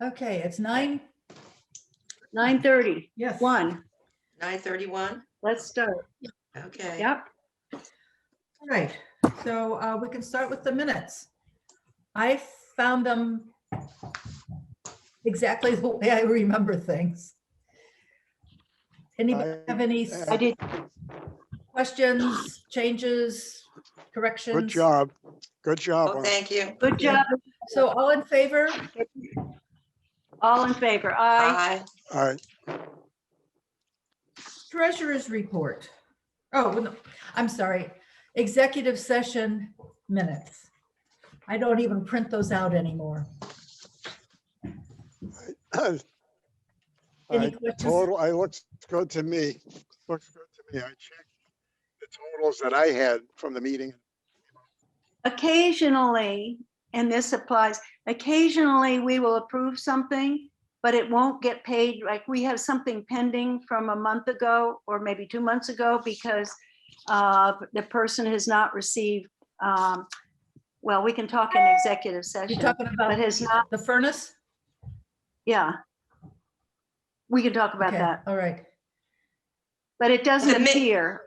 Okay, it's 9:30. Yes. 9:31. Let's start. Okay. Yep. All right, so we can start with the minutes. I found them exactly the way I remember things. Anybody have any I did. questions, changes, corrections? Good job. Good job. Well, thank you. Good job. So all in favor? All in favor? Aye. Aye. All right. Treasurer's report. Oh, no, I'm sorry. Executive session minutes. I don't even print those out anymore. Any questions? Total, I looks good to me. Looks good to me. I checked the totals that I had from the meeting. Occasionally, and this applies, occasionally we will approve something, but it won't get paid. Like we have something pending from a month ago or maybe 2 months ago because the person has not received, well, we can talk in executive You're session, talking about but has not, the furnace? yeah. We can talk about Okay, that, all right. but it doesn't The mi- appear.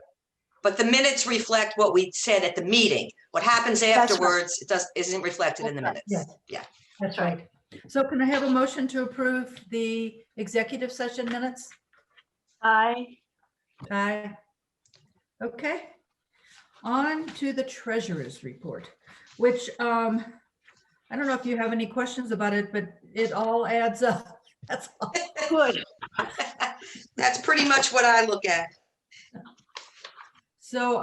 But the minutes reflect what we said at the meeting. What happens right. afterwards, isn't reflected in the That's right. minutes. Yes. Yeah. That's right. So can I have a motion to approve the executive session minutes? Aye. Aye. Okay. On to the treasurer's report, which I don't know if you have any questions about it, but it all adds up. That's all. Good. That's pretty much what I look at. So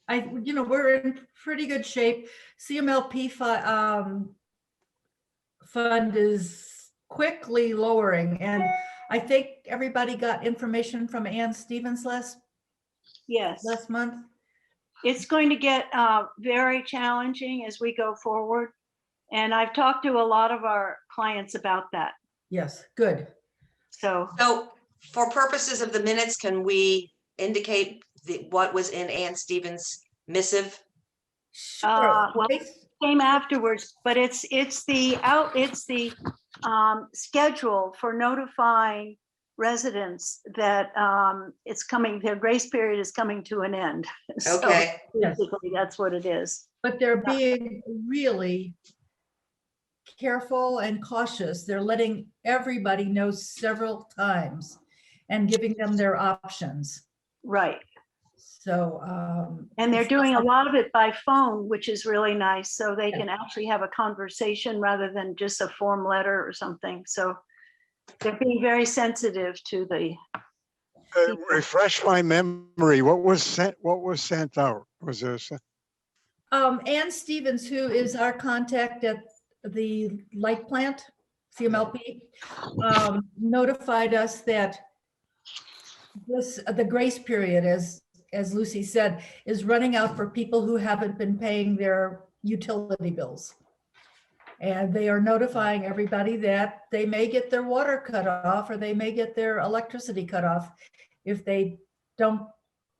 we're in pretty good shape. CMLP fund is quickly lowering, and I think everybody got information from Ann Stevens last Yes. month. It's going to get very challenging as we go forward. And I've talked to a lot of our clients about that. Yes, good. So, So for purposes of the minutes, can we indicate what was in Ann Stevens' missive? Sure. well, it came afterwards, but it's the schedule for notifying residents that it's coming, their grace period is coming to an end. So Okay. Yes. basically, that's what it is. But they're being really careful and cautious. They're letting everybody know several times and giving them their options. Right. So. And they're it's doing a like- lot of it by phone, which is really nice. So they Yeah. can actually have a conversation rather than just a form letter or something. So they're being very sensitive to the, Refresh my memory. What was sent out? Was there? Ann Stevens, who is our contact at the light plant, CMLP, notified us that the grace period, as Lucy said, is running out for people who haven't been paying their utility bills. And they are notifying everybody that they may get their water cut off or they may get their electricity cut off if they don't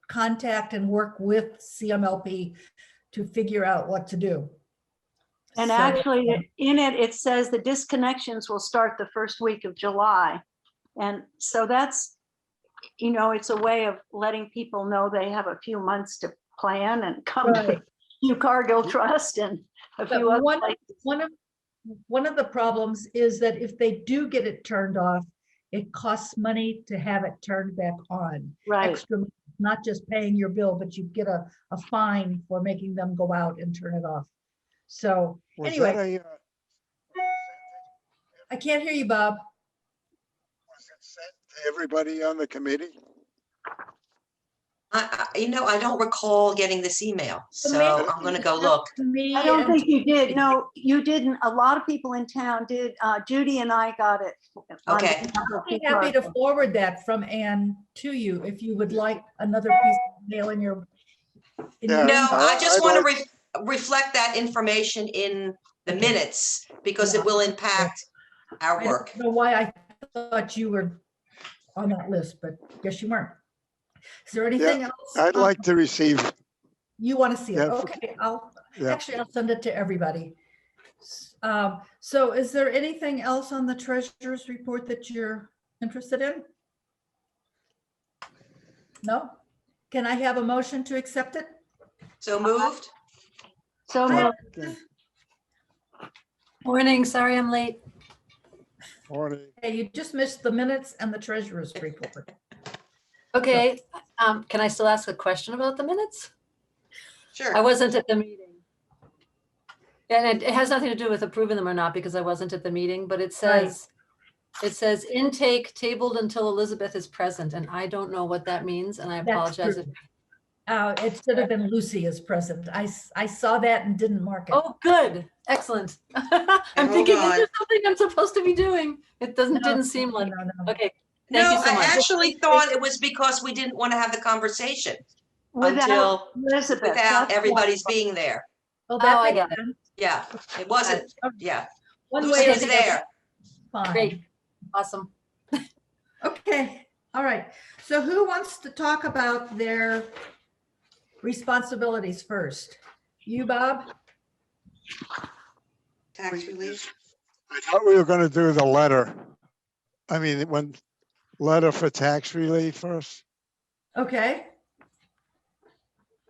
contact and work with CMLP to figure out what to do. and So, actually in it, it says the disconnections will start the first week of July. And so that's, it's a way of letting people know they have a few months to plan and come to Right. Hugh Cargill Trust and a But few other one, places. one of the problems is that if they do get it turned off, it costs money to have it turned back on. Right. Extra, not just paying your bill, but you get a fine for making them go out and turn it off. So Was anyway, that I can't hear you, Bob. was it sent to everybody on the committee? I don't recall getting this email, so Maybe I'm gonna go look. Me I don't and- think you did. No, you didn't. A lot of people in town did. Judy and I got it. on Okay. behalf of I'd be Hugh happy to Cargill. forward that from Ann to you if you would like another piece of mail in your. Yeah. No, I just I'd want like- to reflect that information in the minutes because it will impact our I work. don't know why I thought you were on that list, but guess you weren't. Is there anything else? I'd like to receive. You want to see it? Yeah, Okay, Yeah. actually, I'll send it to everybody. So is there anything else on the treasurer's report that you're interested in? No? Can I have a motion to accept it? So moved? So Hi, moved. Elizabeth. Morning, sorry I'm late. Morning. Hey, you just missed the minutes and the treasurer's report. Okay, can I still ask a question about the minutes? I Sure. wasn't at the meeting. And it has nothing to do with approving them or not because I wasn't at the meeting, but it Right. says intake tabled until Elizabeth is present, and I don't know what that means, and I That's apologize. true. It should have been Lucy as present. I saw that and didn't mark it. Oh, good, excellent. I'm hold thinking, is on. there something I'm supposed to be doing? It No, didn't seem no, like, no, no. okay, thank No, you so I much. actually thought it was because we didn't want to have the conversation Without until, Elizabeth. without that's why. everybody's being there. Well, Oh, I that got makes sense. Yeah, it wasn't, yeah. One Lucy way or is the there. other, fine. Great, awesome. Okay, all right. So who wants to talk about their responsibilities first? You, Bob? Tax relief. I thought we were gonna do the letter. I mean, when letter for tax relief first. Okay,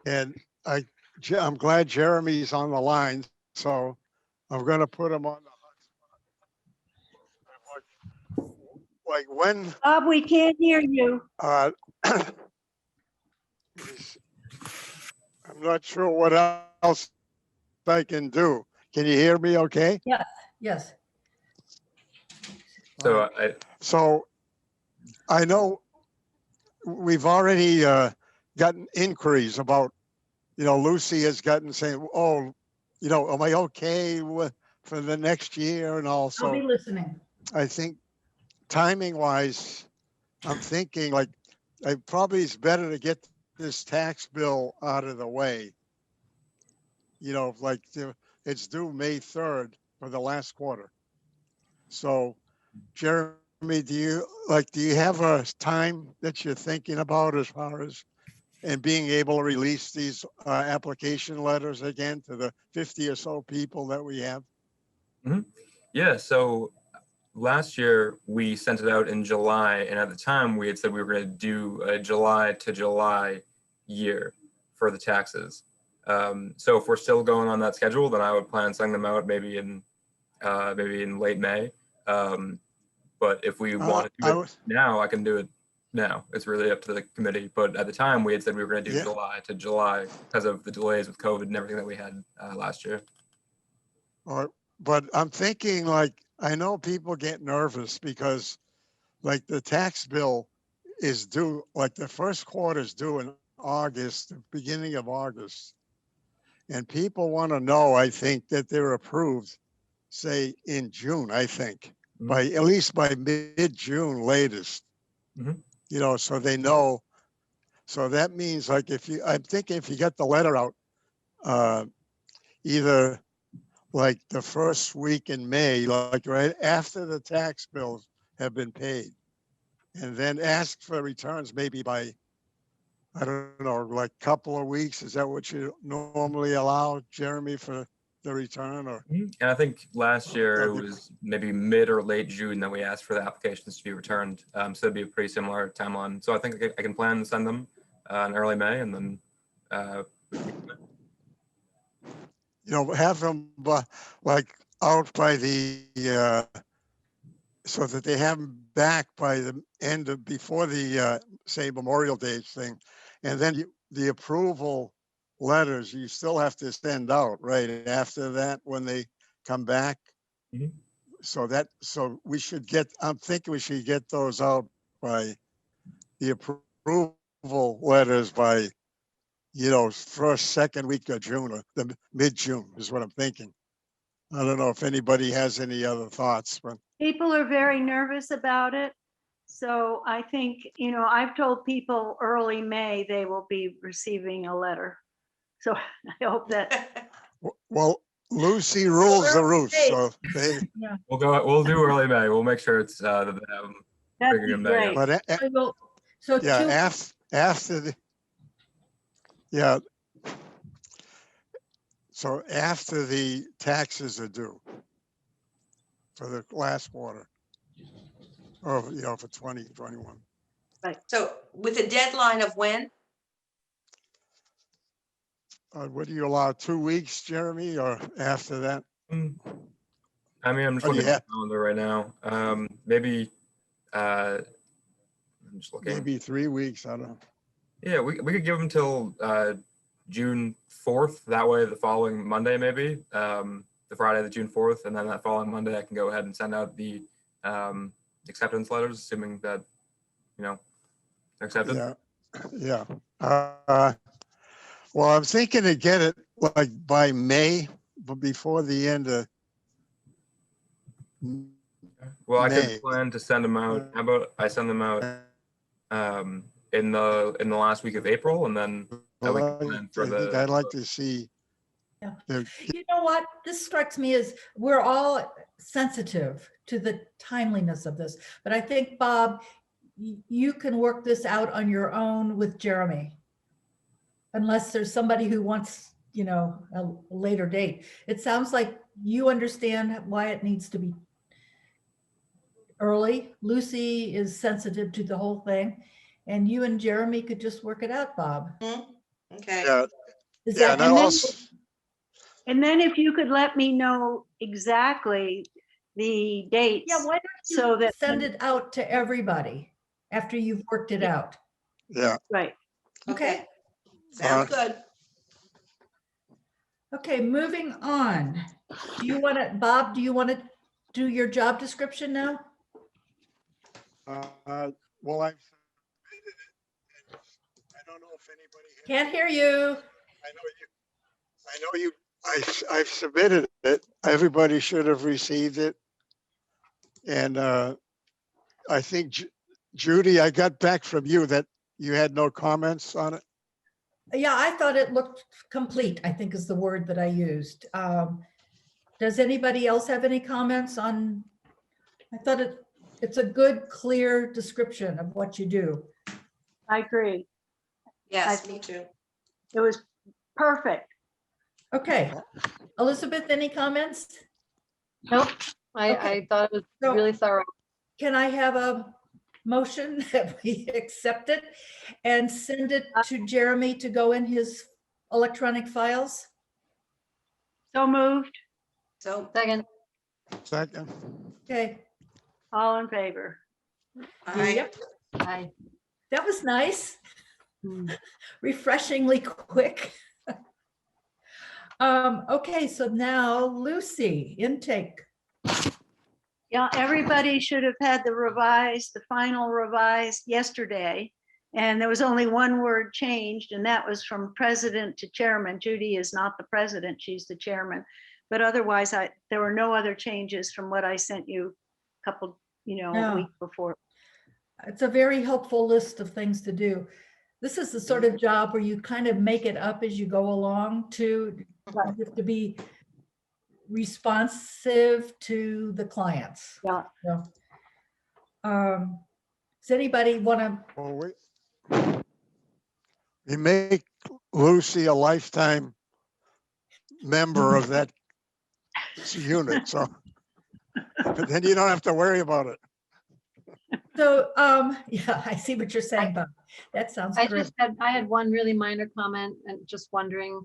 And I'm glad Jeremy's on the line, so I'm gonna put him on the hot spot. Like when, Bob, we can't hear you. I'm not sure what else I can do. Can you hear me okay? yes. So So I know we've already gotten inquiries about, Lucy has gotten saying, oh, am I okay for the next year? And I'll be also, listening. I think timing wise, I'm thinking like, probably it's better to get this tax bill out of the way. Like it's due May 3rd for the last quarter. So Jeremy, do you have a time that you're thinking about as far as and being able to release these application letters again to the 50 or so people that we have? yeah, so last year we sent it out in July, and at the time we had said we were going to do a July to July year for the taxes. So if we're still going on that schedule, then I would plan on sending them out maybe in late May. But if we want to do it now, I can do it now. It's really up to the committee. But at the time, we had said we were going to do July to July because of the delays with COVID and everything that we had last year. But I'm thinking I know people get nervous because the tax bill is due, the first quarter is due in August, the beginning of August. And people want to know, I think, that they're approved, say in June, I think, at least by mid-June latest. So they know. So that means I'm thinking if you get the letter out, either the first week in May, right after the tax bills have been paid, and then ask for returns maybe by, I don't know, couple of weeks. Is that what you normally allow, Jeremy, for the return? Or And I think last year it was maybe mid or late June that we asked for the applications to be returned. So it'd be a pretty similar timeline. So I think I can plan to send them in early May, and then have them out by the so that they have them back by the end of before the say Memorial Day thing, and then the approval letters you still have to send out right after that when they come back. So we should get. I'm thinking we should get those out by the approval letters by first, second week of June or the mid-June is what I'm thinking. I don't know if anybody has any other thoughts, but People are very nervous about it. So I think, I've told people early May, they will be receiving a letter. So I hope that, well, Lucy rules the roost, so we'll do early May. We'll make sure it's that they have them that'd beginning be of May. great. but I will, so yeah, after the so after the taxes are due, for the last quarter. Or, for 2021. So with a deadline of when? What do you allow, 2 weeks, Jeremy, or after that? I mean, I'm just Oh, looking yeah. at the calendar right now. Maybe, I'm just looking. Maybe 3 weeks, I don't know. Yeah, we could give them till June 4th. That way, the following Monday, maybe the Friday, the June 4th, and then that following Monday, I can go ahead and send out the acceptance letters, assuming that they're accepted. Yeah, yeah. Well, I'm thinking to get it like by May, but before the end of Well, I May. could plan to send them out. How about I send them out in the last week of April, and then we can plan for I think the. I'd like to see. Yeah. the- You know what? This strikes me as we're all sensitive to the timeliness of this, but I think, Bob, you can work this out on your own with Jeremy. Unless there's somebody who wants, a later date. It sounds like you understand why it needs to be early. Lucy is sensitive to the whole thing. And you and Jeremy could just work it out, Bob. Okay. Yeah, Is yeah, that, and also, And then if you could let me know exactly the dates. yeah, why So don't you that- send it out to everybody after you've worked it out? yeah. Right. Okay. Sounds good. Okay, moving on. Do you want to, Bob, do you want to do your job description now? Well, I've submitted it, and I don't know if anybody. Can't hear you. I know you, I've submitted it. Everybody should have received it. And I think Judy, I got back from you that you had no comments on it. Yeah, I thought it looked complete, I think is the word that I used. Does anybody else have any comments on? I thought it's a good, clear description of what you do. I agree. Yes, me too. It was perfect. Okay, Elizabeth, any comments? Nope, Okay. I thought it was So- really thorough. Can I have a motion that we accept it and send it to Jeremy to go in his electronic files? So moved. So, Second, Second. Okay, All in favor. I, yep, aye. that was nice. Hmm. Refreshingly quick. Okay, so now Lucy, intake. Yeah, everybody should have had the final revised yesterday. And there was only one word changed, and that was from president to chairman. Judy is not the president, she's the chairman. But otherwise, there were no other changes from what I sent you a couple, a Yeah. week before. It's a very helpful list of things to do. This is the sort of job where you kind of make it up as you go along too. You have to be responsive to the clients. Yeah. So, does anybody want to? Well, we make Lucy a lifetime member of that unit, so but then you don't have to worry about it. So, yeah, I see what you're saying, Bob. That sounds I great. I had one really minor comment and just wondering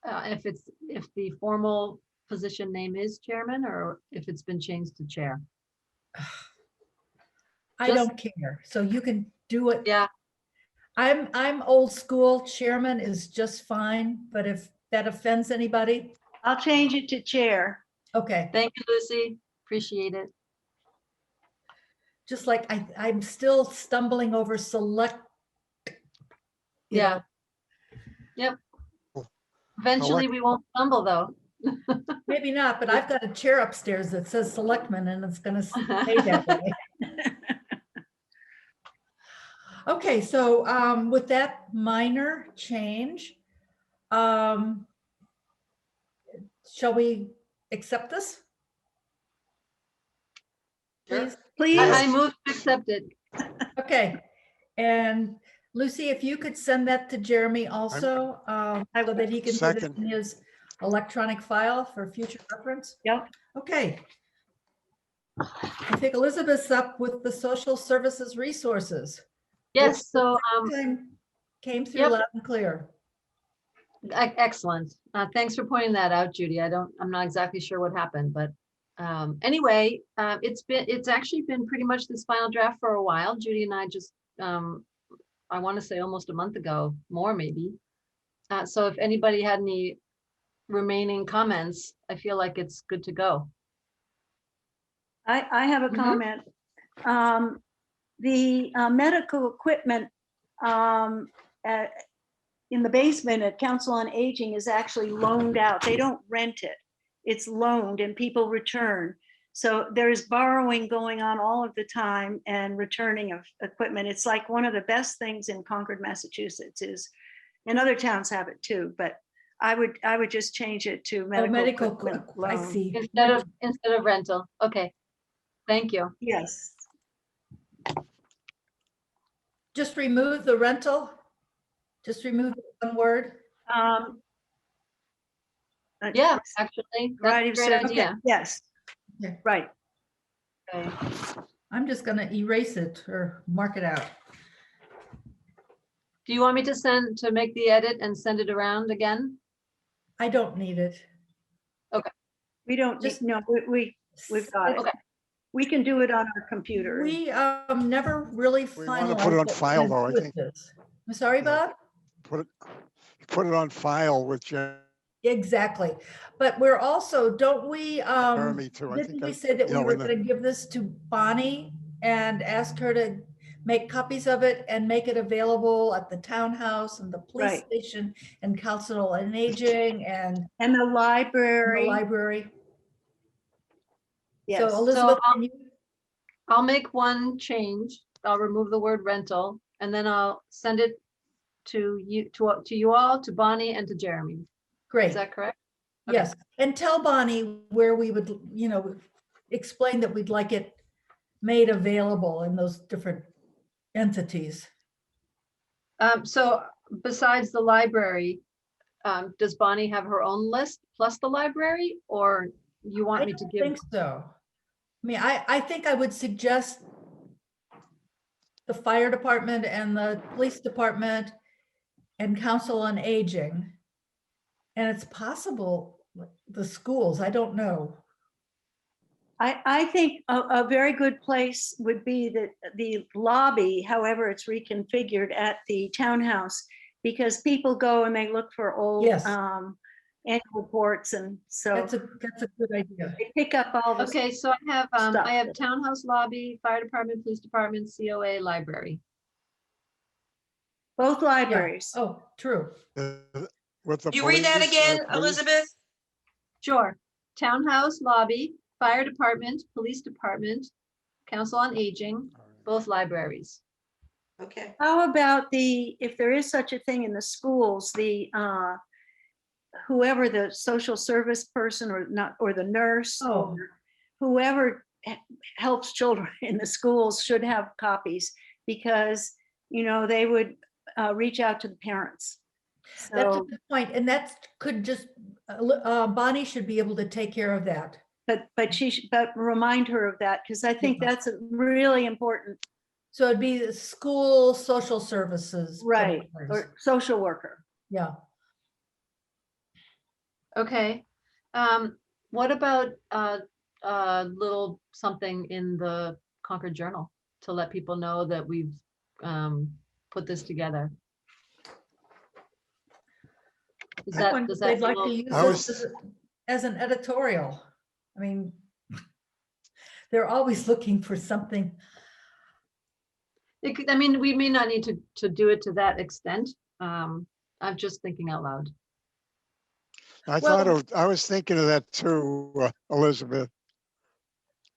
if the formal position name is chairman or if it's been changed to chair. I just- don't care. So you can do it. Yeah, I'm old school. Chairman is just fine, but if that offends anybody, I'll change it to chair. okay. thank you, Lucy. Appreciate it. Just like I'm still stumbling over select. you Yeah. know, Yep. Eventually, we won't stumble though. Maybe not, but I've got a chair upstairs that says selectman and it's gonna stay that way. Okay, so with that minor change, shall we accept this? Sure. Please? Please, I move to accept it. Okay, and Lucy, if you could send that to Jeremy also, so that he can put it Second. in his electronic file for future reference. Yep. Okay. I think Elizabeth's up with the social services resources. Yes, so, Came through Yep. loud and clear. excellent. Thanks for pointing that out, Judy. I'm not exactly sure what happened, but anyway, it's actually been pretty much this final draft for a while. Judy and I just, I want to say almost a month ago, more maybe. So if anybody had any remaining comments, I feel like it's good to go. I have a Mhm. comment. The medical equipment in the basement at Council on Aging is actually loaned out. They don't rent it. It's loaned and people return. So there's borrowing going on all of the time and returning of equipment. It's like one of the best things in Concord, Massachusetts is, and other towns have it too, but I would just change it to Oh, medical medical, equipment I loan. see. Instead of rental. Okay. Thank you. Yes. Just remove the rental. Just remove the one word. Um, Yeah, actually, that's Variety a of great service. idea. Yes, Okay. right. Okay. I'm just gonna erase it or mark it out. Do you want me to make the edit and send it around again? I don't need it. We don't, Just- no, we've got it. Okay. We can do it on our computer. We never really We wanna finalized. put it on what we're file, gonna though, do I with think. this. I'm sorry, Yeah. Bob? Put it on file with Exactly. But we're also, don't we, Jeremy too. I didn't think we say that you we know, were in the- gonna give this to Bonnie and ask her to make copies of it and make it available at the townhouse and the police Right. station and council on aging and And the the library, library? yes. So Elizabeth, I'll- can you, I'll make one change. I'll remove the word rental and then I'll send it to you all, to Bonnie and to Jeremy. Is great, that correct? Okay. yes. And tell Bonnie where we would, explain that we'd like it made available in those different entities. So besides the library, does Bonnie have her own list plus the library, or you want I me to don't give? think so. I mean, I think I would suggest the fire department and the police department and council on aging. And it's possible the schools, I don't know. I think a very good place would be the lobby, however it's reconfigured at the townhouse, because people go and they look for old Yes. annual reports, and so That's a good idea. they pick up all the Okay, so stuff. I have townhouse lobby, fire department, police department, COA, library. both Yeah. libraries. Oh, true. with the. You read that police, again, police- Elizabeth? Sure. Townhouse, lobby, fire department, police department, council on aging, both libraries. Okay. How about if there is such a thing in the schools, whoever the social service person or the nurse Oh. or whoever helps children in the schools should have copies, because, they would reach out to the parents. That's a So, good point. And that could just, Bonnie should be able to take care of that. but remind her of that, because I think Yeah. that's a really important, So it'd be the school social services. right, providers. or social worker. Yeah. Okay. What about little something in the Concord Journal to let people know that we've put this together? Is I wonder does if they'd that like to little- use I this was- as an editorial. I mean, they're always looking for something. I mean, we may not need to do it to that extent. I'm just thinking out loud. I Well- thought, I was thinking of that too, Elizabeth.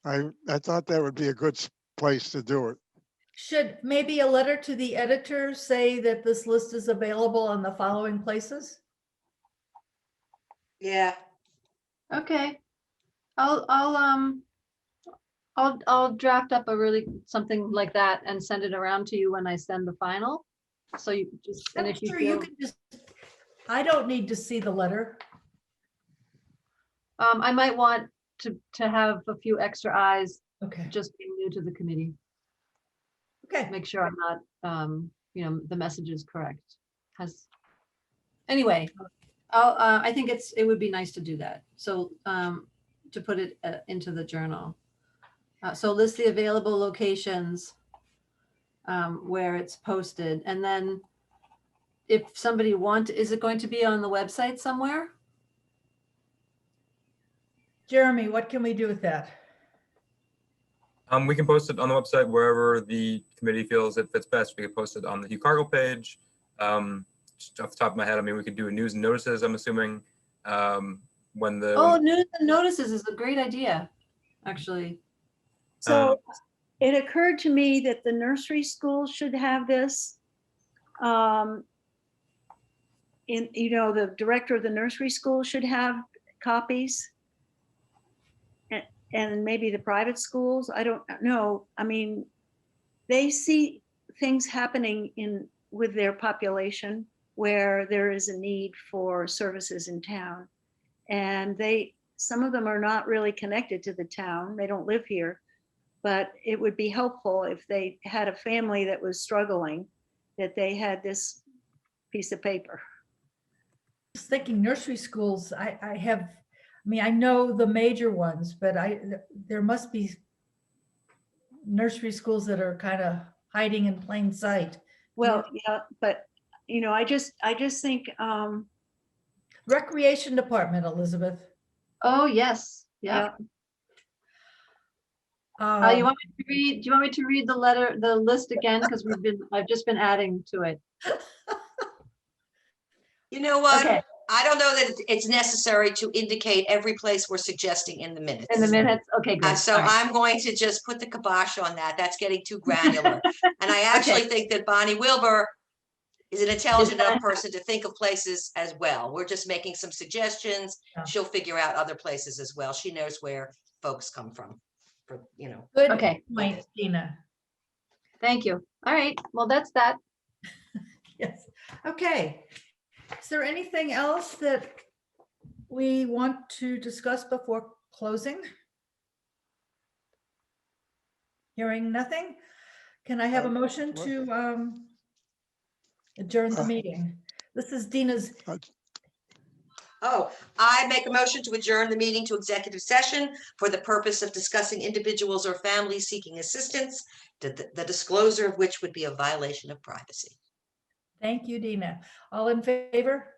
I thought that would be a good place to do it. Should maybe a letter to the editor say that this list is available in the following places? Yeah. Okay. I'll draft up something like that and send it around to you when I send the final. So you just, and I'm if you sure you feel, can just, I don't need to see the letter. I might want to have a few extra eyes Okay, just being new to the committee. okay. Make sure I'm not, the message is correct. Anyway, I think it would be nice to do that. So, to put it into the journal. So list the available locations where it's posted, and then if somebody is it going to be on the website somewhere? Jeremy, what can we do with that? We can post it on the website wherever the committee feels it fits best. We could post it on the Hugh Cargill page. Just off the top of my head, I mean, we could do a news and notices, I'm assuming, when the. Oh, news and notices is a great idea, actually. So it occurred to me that the nursery school should have this. The director of the nursery school should have copies. And maybe the private schools, I don't know. I mean, they see things happening with their population where there is a need for services in town. And some of them are not really connected to the town. They don't live here. But it would be helpful if they had a family that was struggling, that they had this piece of paper. Just thinking nursery schools, I know the major ones, but there must be nursery schools that are kind of hiding in plain sight. Well, yeah, but I just think Recreation Department, Elizabeth. Oh, yes, yeah. You want me to read? Do you want me to read the list again? Because I've just been adding to it. You know what? Okay, I don't know that it's necessary to indicate every place we're suggesting in the minutes. in the minutes. Okay, good. So All right. I'm going to just put the kibosh on that. That's getting too granular. And I actually think that Bonnie Wilbur is an intelligent enough person to think of places as well. We're just making some suggestions. Yeah. She'll figure out other places as well. She knows where folks come from. Good Okay. point, Dina. Thank you. All right. Well, that's that. Yes. Okay. Is there anything else that we want to discuss before closing? Hearing nothing, can I have a motion to adjourn the meeting? This is Dina's. Oh, I make a motion to adjourn the meeting to executive session for the purpose of discussing individuals or families seeking assistance, the disclosure of which would be a violation of privacy. Thank you, Dina. All in favor?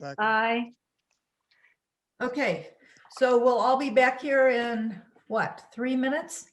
I Okay, so we'll all be back here in what, 3 minutes?